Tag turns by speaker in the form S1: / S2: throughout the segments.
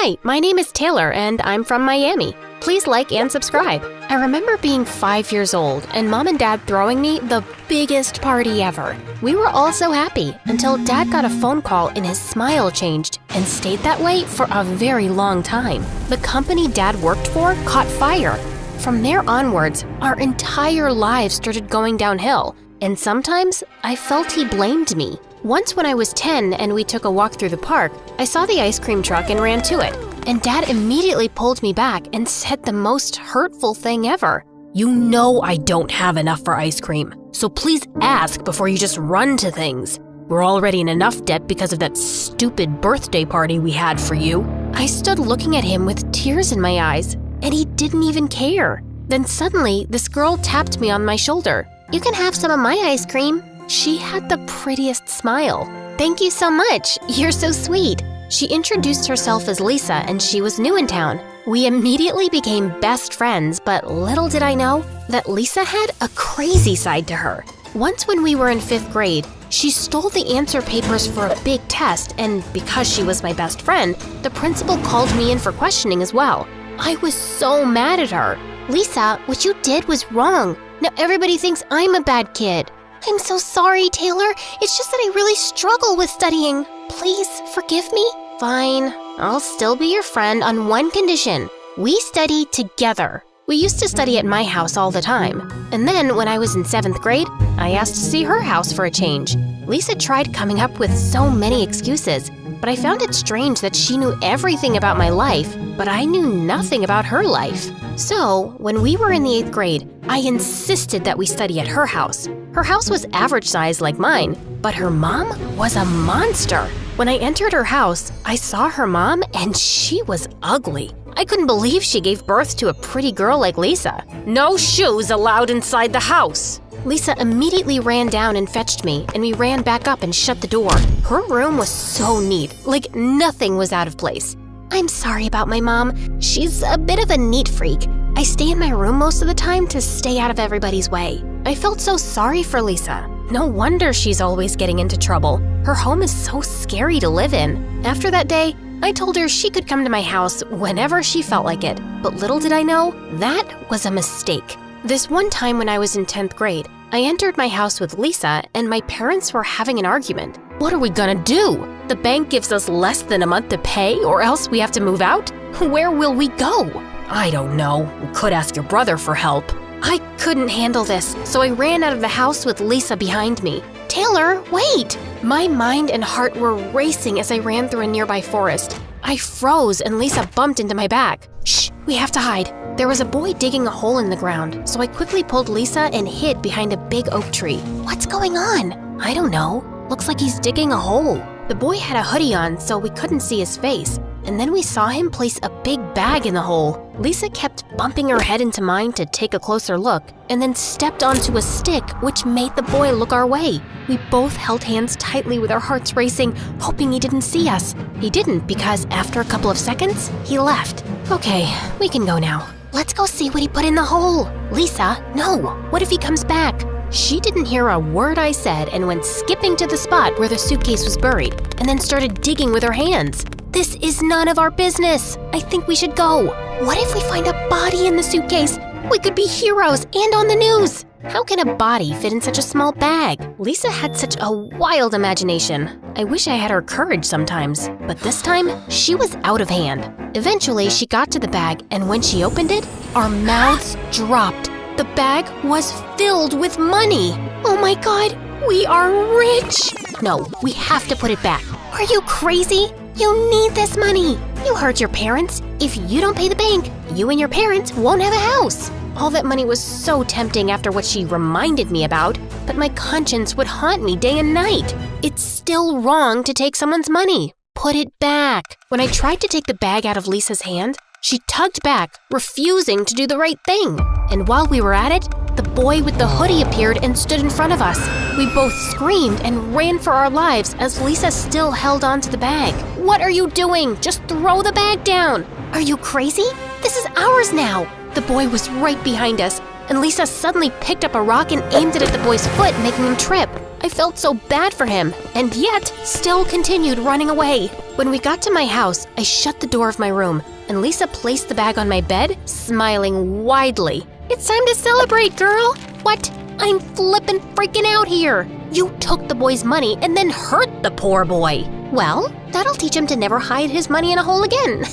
S1: Hi, my name is Taylor and I'm from Miami. Please like and subscribe. I remember being 5 years old and Mom and Dad throwing me the biggest party ever. We were all so happy until Dad got a phone call and his smile changed and stayed that way for a very long time. The company Dad worked for caught fire. From there onwards, our entire lives started going downhill, and sometimes I felt he blamed me. Once when I was 10 and we took a walk through the park, I saw the ice cream truck and ran to it. And Dad immediately pulled me back and said the most hurtful thing ever. "You know I don't have enough for ice cream, so please ask before you just run to things. We're already in enough debt because of that stupid birthday party we had for you." I stood looking at him with tears in my eyes, and he didn't even care. Then suddenly, this girl tapped me on my shoulder. "You can have some of my ice cream." She had the prettiest smile. "Thank you so much. You're so sweet." She introduced herself as Lisa and she was new in town. We immediately became best friends, but little did I know that Lisa had a crazy side to her. Once when we were in 5th grade, she stole the answer papers for a big test, and because she was my best friend, the principal called me in for questioning as well. I was so mad at her. "Lisa, what you did was wrong. Now everybody thinks I'm a bad kid." "I'm so sorry, Taylor. It's just that I really struggle with studying. Please forgive me." "Fine. I'll still be your friend on one condition. We study together." We used to study at my house all the time. And then when I was in 7th grade, I asked to see her house for a change. Lisa tried coming up with so many excuses, but I found it strange that she knew everything about my life, but I knew nothing about her life. So, when we were in the 8th grade, I insisted that we study at her house. Her house was average size like mine, but her mom was a monster. When I entered her house, I saw her mom and she was ugly. I couldn't believe she gave birth to a pretty girl like Lisa. "No shoes allowed inside the house." Lisa immediately ran down and fetched me, and we ran back up and shut the door. Her room was so neat, like nothing was out of place. "I'm sorry about my mom. She's a bit of a neat freak. I stay in my room most of the time to stay out of everybody's way." I felt so sorry for Lisa. No wonder she's always getting into trouble. Her home is so scary to live in. After that day, I told her she could come to my house whenever she felt like it. But little did I know, that was a mistake. This one time when I was in 10th grade, I entered my house with Lisa and my parents were having an argument. What are we gonna do? The bank gives us less than a month to pay or else we have to move out? Where will we go? I don't know. We could ask your brother for help. I couldn't handle this, so I ran out of the house with Lisa behind me. "Taylor, wait!" My mind and heart were racing as I ran through a nearby forest. I froze and Lisa bumped into my back. "Shh, we have to hide." There was a boy digging a hole in the ground, so I quickly pulled Lisa and hid behind a big oak tree. "What's going on?" "I don't know. Looks like he's digging a hole." The boy had a hoodie on, so we couldn't see his face. And then we saw him place a big bag in the hole. Lisa kept bumping her head into mine to take a closer look, and then stepped onto a stick, which made the boy look our way. We both held hands tightly with our hearts racing, hoping he didn't see us. He didn't because after a couple of seconds, he left. "Okay, we can go now." "Let's go see what he put in the hole." "Lisa, no. What if he comes back?" She didn't hear a word I said and went skipping to the spot where the suitcase was buried, and then started digging with her hands. "This is none of our business. I think we should go. What if we find a body in the suitcase? We could be heroes and on the news." How can a body fit in such a small bag? Lisa had such a wild imagination. I wish I had her courage sometimes, but this time, she was out of hand. Eventually, she got to the bag, and when she opened it, our mouths dropped. The bag was filled with money. "Oh my God, we are rich!" "No, we have to put it back." "Are you crazy? You need this money. You hurt your parents. If you don't pay the bank, you and your parents won't have a house." All that money was so tempting after what she reminded me about, but my conscience would haunt me day and night. It's still wrong to take someone's money. Put it back. When I tried to take the bag out of Lisa's hand, she tugged back, refusing to do the right thing. And while we were at it, the boy with the hoodie appeared and stood in front of us. We both screamed and ran for our lives as Lisa still held onto the bag. "What are you doing? Just throw the bag down." "Are you crazy? This is ours now." The boy was right behind us, and Lisa suddenly picked up a rock and aimed it at the boy's foot, making him trip. I felt so bad for him, and yet still continued running away. When we got to my house, I shut the door of my room, and Lisa placed the bag on my bed, smiling widely. "It's time to celebrate, girl!" "What? I'm flippin' freaking out here! You took the boy's money and then hurt the poor boy!" "Well, that'll teach him to never hide his money in a hole again."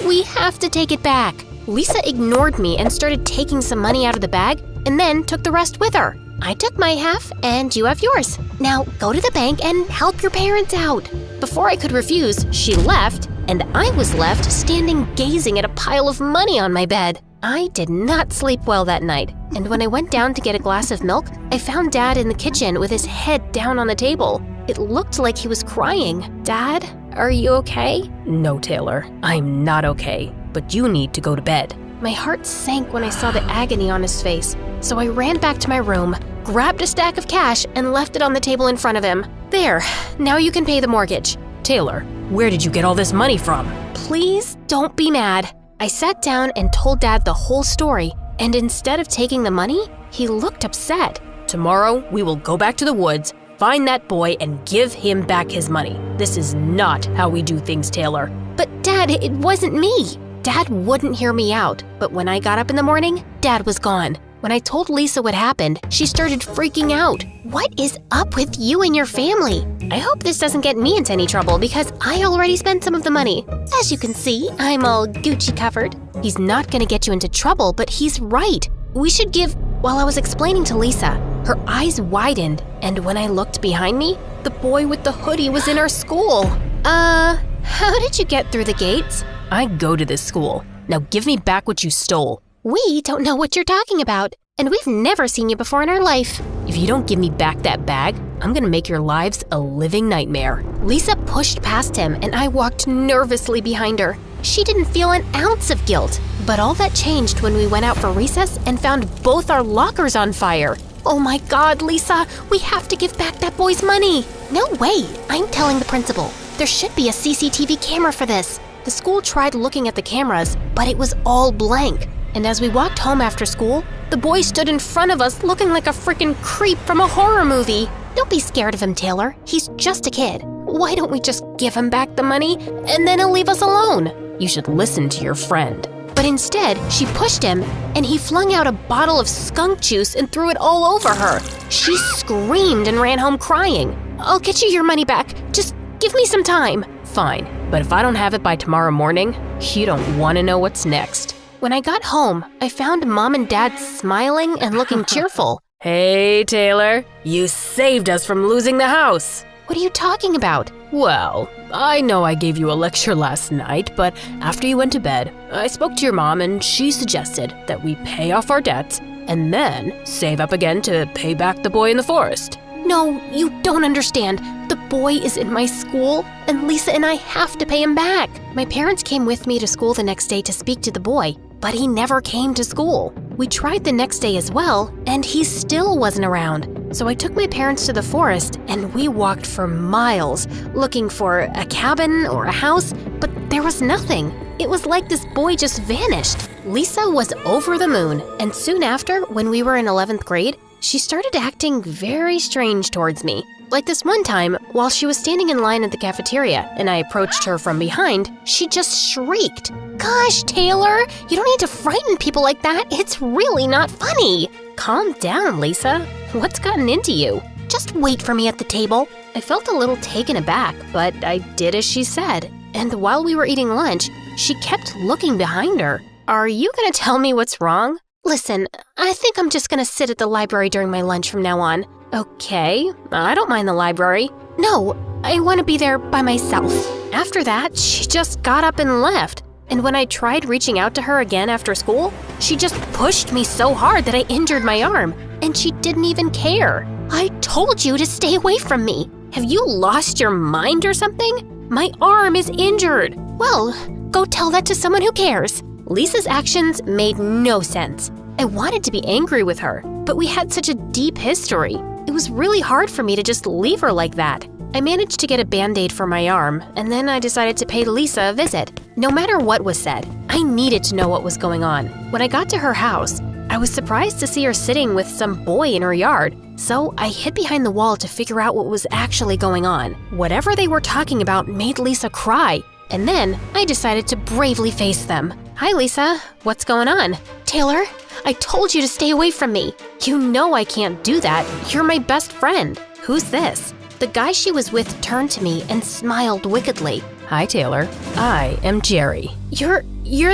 S1: "We have to take it back." Lisa ignored me and started taking some money out of the bag and then took the rest with her. "I took my half and you have yours. Now go to the bank and help your parents out." Before I could refuse, she left, and I was left standing gazing at a pile of money on my bed. I did not sleep well that night, and when I went down to get a glass of milk, I found Dad in the kitchen with his head down on the table. It looked like he was crying. "Dad, are you okay?" "No, Taylor, I'm not okay, but you need to go to bed." My heart sank when I saw the agony on his face, so I ran back to my room, grabbed a stack of cash, and left it on the table in front of him. "There, now you can pay the mortgage." "Taylor, where did you get all this money from?" "Please don't be mad." I sat down and told Dad the whole story, and instead of taking the money, he looked upset. "Tomorrow, we will go back to the woods, find that boy, and give him back his money. This is not how we do things, Taylor." "But Dad, it wasn't me." Dad wouldn't hear me out, but when I got up in the morning, Dad was gone. When I told Lisa what happened, she started freaking out. "What is up with you and your family? I hope this doesn't get me into any trouble because I already spent some of the money. As you can see, I'm all Gucci covered." "He's not gonna get you into trouble, but he's right. We should give—" While I was explaining to Lisa, her eyes widened, and when I looked behind me, the boy with the hoodie was in our school. How did you get through the gates?" "I go to this school. Now give me back what you stole." "We don't know what you're talking about, and we've never seen you before in our life." "If you don't give me back that bag, I'm gonna make your lives a living nightmare." Lisa pushed past him, and I walked nervously behind her. She didn't feel an ounce of guilt, but all that changed when we went out for recess and found both our lockers on fire. "Oh my God, Lisa, we have to give back that boy's money." "No way, I'm telling the principal. There should be a CCTV camera for this." The school tried looking at the cameras, but it was all blank. And as we walked home after school, the boy stood in front of us looking like a freaking creep from a horror movie. "Don't be scared of him, Taylor. He's just a kid. Why don't we just give him back the money and then he'll leave us alone?" "You should listen to your friend." But instead, she pushed him and he flung out a bottle of skunk juice and threw it all over her. She screamed and ran home crying. "I'll get you your money back. Just give me some time." "Fine, but if I don't have it by tomorrow morning, you don't want to know what's next." When I got home, I found Mom and Dad smiling and looking cheerful. "Hey, Taylor, you saved us from losing the house." "What are you talking about?" "Well, I know I gave you a lecture last night, but after you went to bed, I spoke to your mom and she suggested that we pay off our debts and then save up again to pay back the boy in the forest." "No, you don't understand. The boy is in my school, and Lisa and I have to pay him back." My parents came with me to school the next day to speak to the boy, but he never came to school. We tried the next day as well, and he still wasn't around. So I took my parents to the forest, and we walked for miles, looking for a cabin or a house, but there was nothing. It was like this boy just vanished. Lisa was over the moon, and soon after, when we were in 11th grade, she started acting very strange towards me. Like this one time, while she was standing in line at the cafeteria and I approached her from behind, she just shrieked. "Gosh, Taylor, you don't need to frighten people like that. It's really not funny." "Calm down, Lisa. What's gotten into you?" "Just wait for me at the table." I felt a little taken aback, but I did as she said. And while we were eating lunch, she kept looking behind her. "Are you gonna tell me what's wrong?" "Listen, I think I'm just gonna sit at the library during my lunch from now on." "Okay, I don't mind the library." "No, I want to be there by myself." After that, she just got up and left. And when I tried reaching out to her again after school, she just pushed me so hard that I injured my arm, and she didn't even care. "I told you to stay away from me. Have you lost your mind or something? My arm is injured." "Well, go tell that to someone who cares." Lisa's actions made no sense. I wanted to be angry with her, but we had such a deep history. It was really hard for me to just leave her like that. I managed to get a Band-Aid for my arm, and then I decided to pay Lisa a visit. No matter what was said, I needed to know what was going on. When I got to her house, I was surprised to see her sitting with some boy in her yard. So I hid behind the wall to figure out what was actually going on. Whatever they were talking about made Lisa cry, and then I decided to bravely face them. Hi, Lisa. What's going on? Taylor, I told you to stay away from me. You know I can't do that. You're my best friend. Who's this? The guy she was with turned to me and smiled wickedly. Hi, Taylor. I am Jerry. You're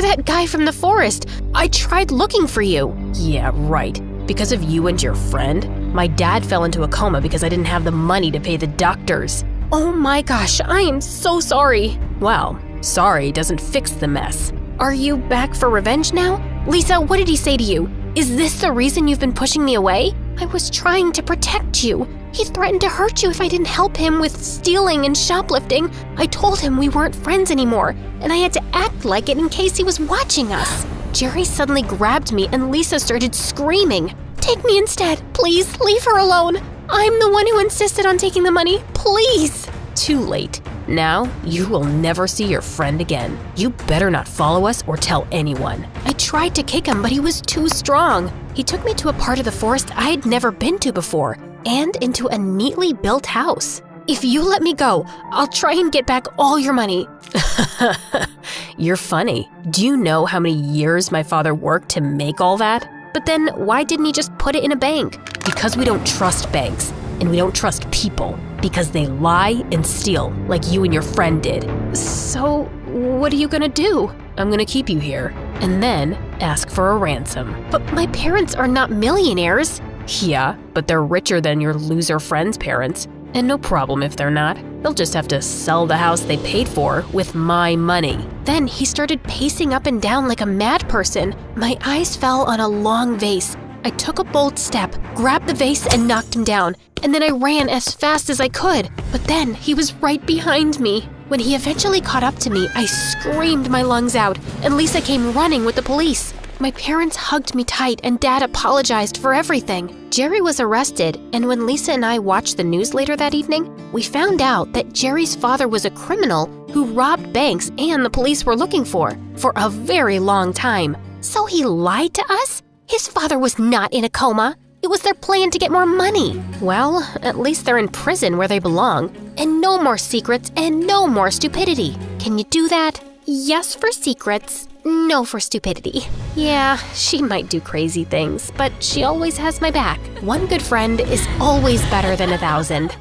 S1: that guy from the forest. I tried looking for you. Yeah, right. Because of you and your friend, my dad fell into a coma because I didn't have the money to pay the doctors. Oh my gosh, I am so sorry. Well, sorry doesn't fix the mess. Are you back for revenge now? Lisa, what did he say to you? Is this the reason you've been pushing me away? I was trying to protect you. He threatened to hurt you if I didn't help him with stealing and shoplifting. I told him we weren't friends anymore, and I had to act like it in case he was watching us. Jerry suddenly grabbed me and Lisa started screaming. Take me instead, please, leave her alone. I'm the one who insisted on taking the money, please. Too late. Now, you will never see your friend again. You better not follow us or tell anyone. I tried to kick him, but he was too strong. He took me to a part of the forest I'd never been to before, and into a neatly built house. If you let me go, I'll try and get back all your money. You're funny. Do you know how many years my father worked to make all that? But then why didn't he just put it in a bank? Because we don't trust banks, and we don't trust people, because they lie and steal like you and your friend did. So what are you gonna do? I'm gonna keep you here, and then ask for a ransom. But my parents are not millionaires. Yeah, but they're richer than your loser friend's parents. And no problem if they're not. They'll just have to sell the house they paid for with my money. Then he started pacing up and down like a mad person. My eyes fell on a long vase. I took a bold step, grabbed the vase and knocked him down, and then I ran as fast as I could. But then he was right behind me. When he eventually caught up to me, I screamed my lungs out, and Lisa came running with the police. My parents hugged me tight and Dad apologized for everything. Jerry was arrested, and when Lisa and I watched the news later that evening, we found out that Jerry's father was a criminal who robbed banks and the police were looking for a very long time. So he lied to us? His father was not in a coma. It was their plan to get more money. Well, at least they're in prison where they belong. And no more secrets and no more stupidity. Can you do that? Yes for secrets, no for stupidity. Yeah, she might do crazy things, but she always has my back. One good friend is always better than 1,000.